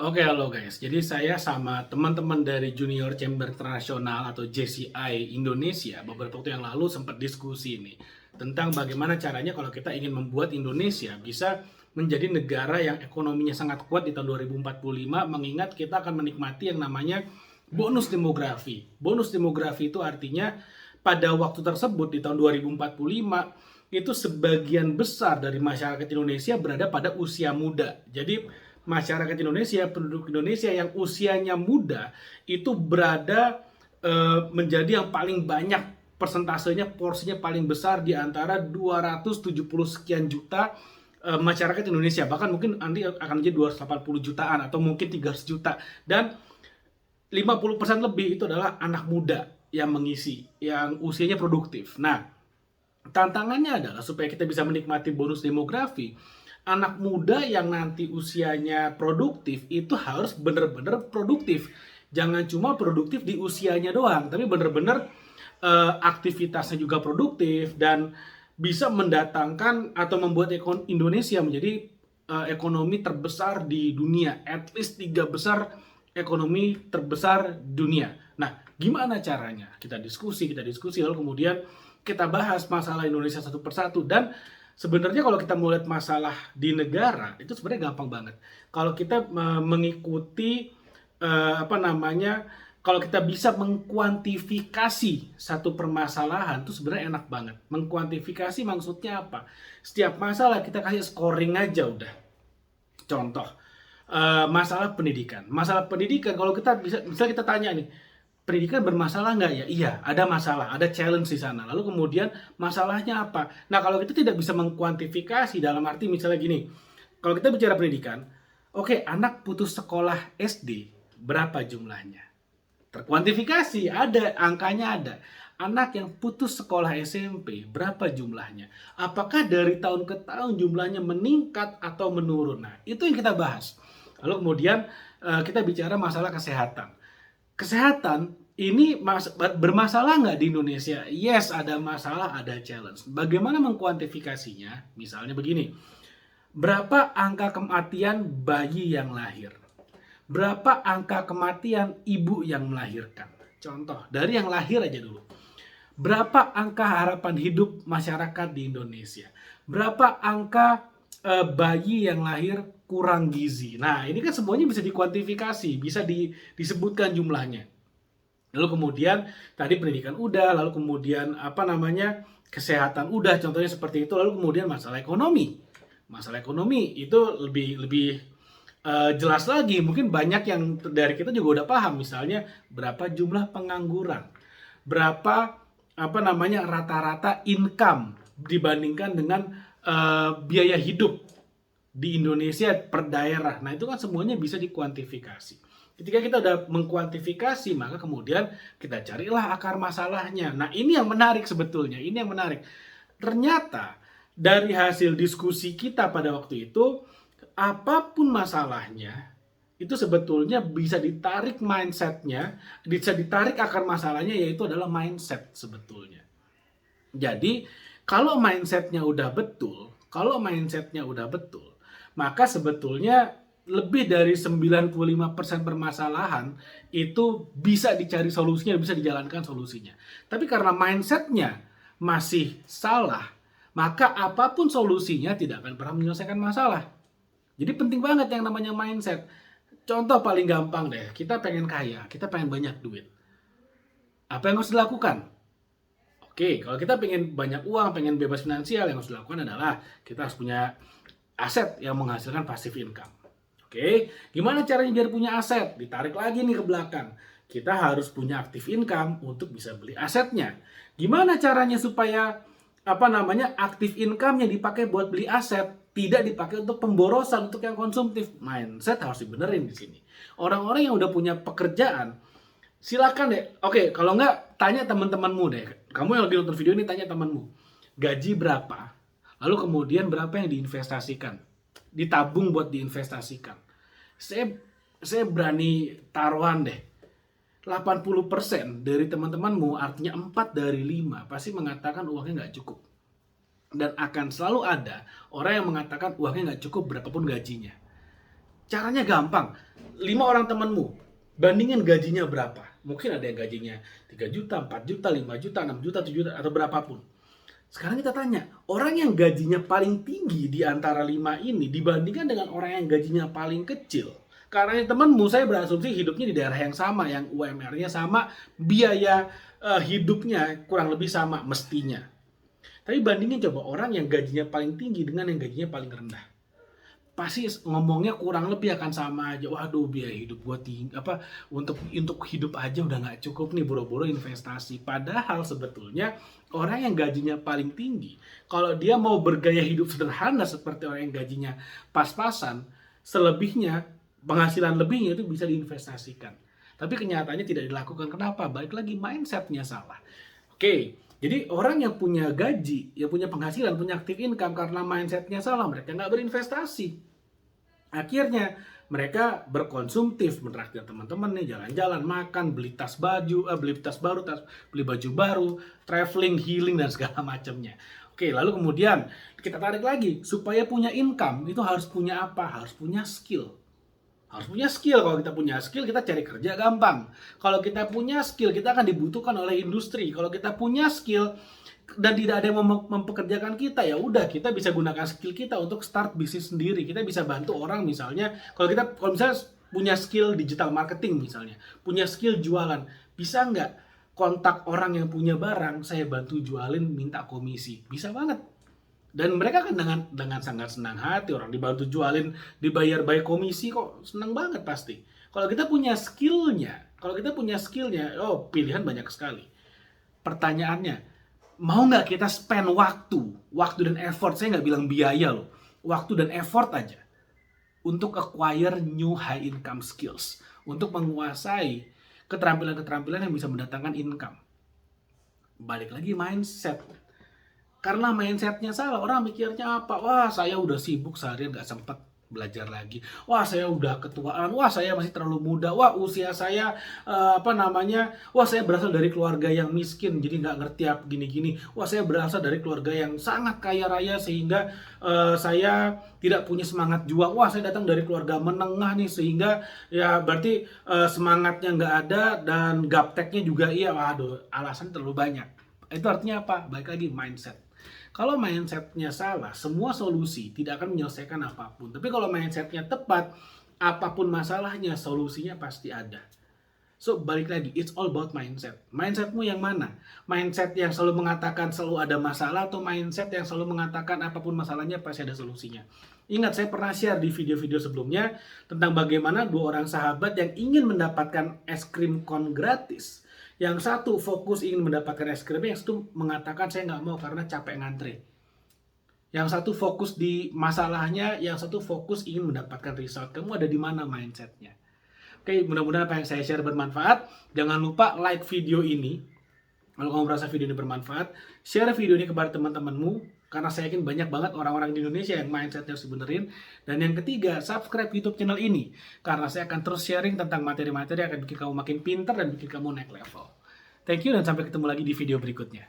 Oke, halo guys. Jadi saya sama teman-teman dari Junior Chamber Internasional atau JCI Indonesia beberapa waktu yang lalu sempat diskusi nih tentang bagaimana caranya kalau kita ingin membuat Indonesia bisa menjadi negara yang ekonominya sangat kuat di tahun 2045, mengingat kita akan menikmati yang namanya bonus demografi. Bonus demografi itu artinya pada waktu tersebut di tahun 2045 itu sebagian besar dari masyarakat Indonesia berada pada usia muda. Jadi masyarakat Indonesia, penduduk Indonesia yang usianya muda itu berada menjadi yang paling banyak, persentasenya, porsinya paling besar di antara 270 sekian juta masyarakat Indonesia. Bahkan mungkin nanti akan menjadi 280 jutaan atau mungkin 300 juta. Dan 50% lebih itu adalah anak muda yang mengisi, yang usianya produktif. Nah, tantangannya adalah supaya kita bisa menikmati bonus demografi, anak muda yang nanti usianya produktif itu harus benar-benar produktif. Jangan cuma produktif di usianya doang, tapi benar-benar aktivitasnya juga produktif dan bisa mendatangkan atau membuat Indonesia menjadi ekonomi terbesar di dunia, at least 3 besar ekonomi terbesar dunia. Nah, gimana caranya? Kita diskusi, lalu kemudian kita bahas masalah Indonesia satu persatu. Dan sebenarnya kalau kita mau lihat masalah di negara itu sebenarnya gampang banget. Kalau kita mengikuti apa namanya, kalau kita bisa mengkuantifikasi satu permasalahan itu sebenarnya enak banget. Mengkuantifikasi maksudnya apa? Setiap masalah kita kasih scoring aja udah. Contoh, masalah pendidikan. Masalah pendidikan kalau kita bisa, misalnya kita tanya nih, pendidikan bermasalah nggak ya? Iya, ada masalah, ada challenge di sana. Lalu kemudian masalahnya apa? Nah, kalau kita tidak bisa mengkuantifikasi dalam arti misalnya gini, kalau kita bicara pendidikan, oke, anak putus sekolah SD, berapa jumlahnya? Terkuantifikasi, ada, angkanya ada. Anak yang putus sekolah SMP, berapa jumlahnya? Apakah dari tahun ke tahun jumlahnya meningkat atau menurun? Nah, itu yang kita bahas. Lalu kemudian kita bicara masalah kesehatan. Kesehatan ini bermasalah nggak di Indonesia? Yes, ada masalah, ada challenge. Bagaimana mengkuantifikasinya? Misalnya begini, berapa angka kematian bayi yang lahir? Berapa angka kematian ibu yang melahirkan? Contoh, dari yang lahir aja dulu. Berapa angka harapan hidup masyarakat di Indonesia? Berapa angka bayi yang lahir kurang gizi? Nah, ini kan semuanya bisa dikuantifikasi, bisa disebutkan jumlahnya. Lalu kemudian tadi pendidikan udah, lalu kemudian apa namanya, kesehatan udah, contohnya seperti itu. Lalu kemudian masalah ekonomi. Masalah ekonomi itu lebih jelas lagi. Mungkin banyak yang dari kita juga udah paham. Misalnya berapa jumlah pengangguran, berapa apa namanya rata-rata income dibandingkan dengan biaya hidup di Indonesia per daerah. Nah, itu kan semuanya bisa dikuantifikasi. Ketika kita udah mengkuantifikasi, maka kemudian kita carilah akar masalahnya. Nah, ini yang menarik sebetulnya. Ini yang menarik. Ternyata dari hasil diskusi kita pada waktu itu, apapun masalahnya, itu sebetulnya bisa ditarik mindsetnya, bisa ditarik akar masalahnya, yaitu adalah mindset sebetulnya. Jadi, kalau mindsetnya udah betul, maka sebetulnya lebih dari 95% permasalahan itu bisa dicari solusinya, bisa dijalankan solusinya. Tapi karena mindsetnya masih salah, maka apapun solusinya tidak akan pernah menyelesaikan masalah. Jadi penting banget yang namanya mindset. Contoh paling gampang deh, kita pengen kaya, kita pengen banyak duit. Apa yang harus dilakukan? Oke, kalau kita pengen banyak uang, pengen bebas finansial, yang harus dilakukan adalah kita harus punya aset yang menghasilkan passive income. Oke, gimana caranya biar punya aset? Ditarik lagi nih ke belakang. Kita harus punya active income untuk bisa beli asetnya. Gimana caranya supaya apa namanya active income yang dipakai buat beli aset tidak dipakai untuk pemborosan, untuk yang konsumtif? Mindset harus dibenerin di sini. Orang-orang yang udah punya pekerjaan, silakan deh. Oke, kalau nggak, tanya teman-temanmu deh. Kamu yang lagi nonton video ini, tanya temanmu. Gaji berapa? Lalu kemudian berapa yang diinvestasikan? Ditabung buat diinvestasikan. Saya berani taruhan deh. 80% dari teman-temanmu, artinya 4 dari 5, pasti mengatakan uangnya nggak cukup. Dan akan selalu ada orang yang mengatakan uangnya nggak cukup berapapun gajinya. Caranya gampang. 5 orang temanmu, bandingin gajinya berapa. Mungkin ada yang gajinya 3 juta, 4 juta, 5 juta, 6 juta, 7 juta, atau berapapun. Sekarang kita tanya, orang yang gajinya paling tinggi di antara 5 ini dibandingkan dengan orang yang gajinya paling kecil. Karena temanmu, saya berasumsi hidupnya di daerah yang sama, yang UMR-nya sama, biaya hidupnya kurang lebih sama mestinya. Tapi bandingin coba orang yang gajinya paling tinggi dengan yang gajinya paling rendah. Pasti ngomongnya kurang lebih akan sama aja. Waduh, biaya hidup gua tinggi, untuk hidup aja udah nggak cukup nih, boro-boro investasi. Padahal sebetulnya orang yang gajinya paling tinggi, kalau dia mau bergaya hidup sederhana seperti orang yang gajinya pas-pasan, selebihnya penghasilan lebihnya itu bisa diinvestasikan. Tapi kenyataannya tidak dilakukan. Kenapa? Balik lagi, mindsetnya salah. Oke, jadi orang yang punya gaji, yang punya penghasilan, punya active income, karena mindsetnya salah, mereka nggak berinvestasi. Akhirnya mereka berkonsumtif, menraktir teman-teman nih, jalan-jalan, makan, beli tas baju, beli tas baru, beli baju baru, traveling, healing, dan segala macamnya. Oke, lalu kemudian kita tarik lagi, supaya punya income itu harus punya apa? Harus punya skill. Harus punya skill. Kalau kita punya skill, kita cari kerja gampang. Kalau kita punya skill, kita akan dibutuhkan oleh industri. Kalau kita punya skill dan tidak ada yang mempekerjakan kita, ya udah, kita bisa gunakan skill kita untuk start bisnis sendiri. Kita bisa bantu orang, misalnya kalau misalnya punya skill digital marketing, misalnya punya skill jualan, bisa nggak kontak orang yang punya barang, saya bantu jualin, minta komisi? Bisa banget. Dan mereka kan dengan sangat senang hati, orang dibantu jualin, dibayar by komisi, kok senang banget pasti. Kalau kita punya skillnya, oh, pilihan banyak sekali. Pertanyaannya, mau nggak kita spend waktu dan effort, saya nggak bilang biaya loh, waktu dan effort aja, untuk acquire new high income skills, untuk menguasai keterampilan-keterampilan yang bisa mendatangkan income. Balik lagi, mindset. Karena mindsetnya salah, orang mikirnya apa? Wah, saya udah sibuk seharian gak sempat belajar lagi. Wah, saya udah ketuaan. Wah, saya masih terlalu muda. Wah, usia saya Wah, saya berasal dari keluarga yang miskin, jadi nggak ngerti apa gini-gini. Wah, saya berasal dari keluarga yang sangat kaya raya sehingga saya tidak punya semangat juang. Wah, saya datang dari keluarga menengah nih, sehingga ya berarti semangatnya nggak ada, dan gapteknya juga iya. Waduh, alasan terlalu banyak. Itu artinya apa? Baik lagi, mindset. Kalau mindsetnya salah, semua solusi tidak akan menyelesaikan apapun. Tapi kalau mindsetnya tepat, apapun masalahnya, solusinya pasti ada. So, balik lagi, it's all about mindset. Mindsetmu yang mana? Mindset yang selalu mengatakan selalu ada masalah, atau mindset yang selalu mengatakan apapun masalahnya pasti ada solusinya? Ingat, saya pernah share di video-video sebelumnya tentang bagaimana 2 orang sahabat yang ingin mendapatkan es krim kon gratis. Yang satu fokus ingin mendapatkan es krim, yang satu mengatakan saya nggak mau karena capek ngantri. Yang satu fokus di masalahnya, yang satu fokus ingin mendapatkan result. Kamu ada di mana mindsetnya? Oke, mudah-mudahan apa yang saya share bermanfaat. Jangan lupa like video ini. Kalau kamu merasa video ini bermanfaat, share video ini kepada teman-temanmu. Karena saya yakin banyak banget orang-orang di Indonesia yang mindsetnya harus dibenerin. Dan yang ketiga, subscribe YouTube channel ini. Karena saya akan terus sharing tentang materi-materi yang akan bikin kamu makin pintar dan bikin kamu naik level. Thank you, dan sampai ketemu lagi di video berikutnya.